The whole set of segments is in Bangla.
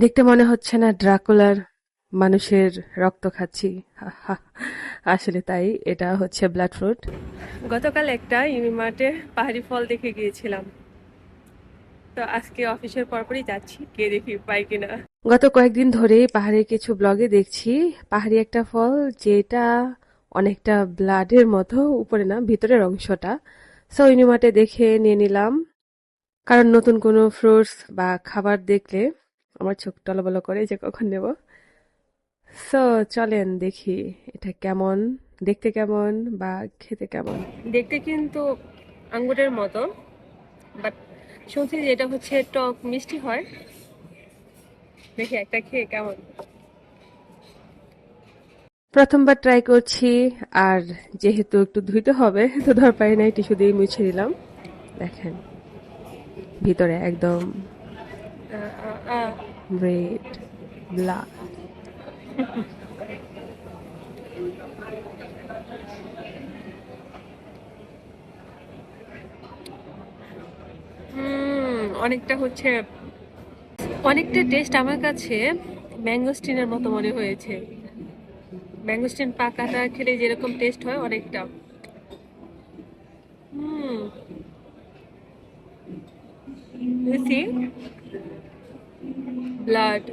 দেখতে মনে হচ্ছে না ড্রাকুলার মানুষের রক্ত খাচ্ছি। আসলে তাই, এটা হচ্ছে ব্লাড ফ্রুট। গতকাল একটা ইউনিমার্টে পাহাড়ি ফল দেখে গিয়েছিলাম, তো আজকে অফিসের পরপরই যাচ্ছি, গিয়ে দেখি পাই কিনা। গত কয়েকদিন ধরে পাহাড়ের কিছু ব্লগে দেখছি পাহাড়ি একটা ফল, যেটা অনেকটা ব্লাডের মতো, উপরে না ভিতরের অংশটা। সো ইউনিমার্টে দেখে নিয়ে নিলাম, কারণ নতুন কোনো ফ্রুটস বা খাবার দেখলে আমার চোখ টলবল করে যে কখন নেব। সো চলেন দেখি এটা কেমন, দেখতে কেমন বা খেতে কেমন। দেখতে কিন্তু আঙ্গুরের মতো, বাট শুনছি যে এটা হচ্ছে টক মিষ্টি হয়। দেখি একটা খেয়ে কেমন। প্রথমবার ট্রাই করছি, আর যেহেতু একটু ধুইতে হবে তো ধর পাই নাই, টিস্যু দিয়ে মুছে দিলাম। দেখেন ভিতরে একদম রেড ব্লাড। অনেকটা হচ্ছে, অনেকটা টেস্ট আমার কাছে ম্যাঙ্গোস্টিনের মতো মনে হয়েছে। ম্যাঙ্গোস্টিন পাকাটা খেলে যেরকম টেস্ট হয় অনেকটা। See? Blood.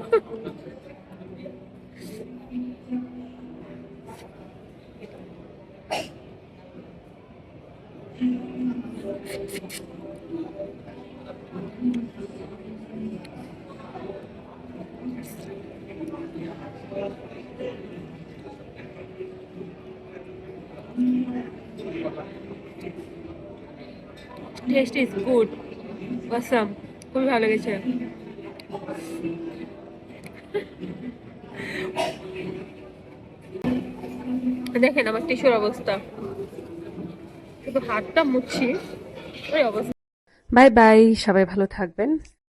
Taste is good. Awesome. খুবই ভালো লেগেছে। দেখেন আমার টিস্যুর অবস্থা, শুধু হাতটা মুছছি, ওই অবস্থা। বাই বাই, সবাই ভালো থাকবেন।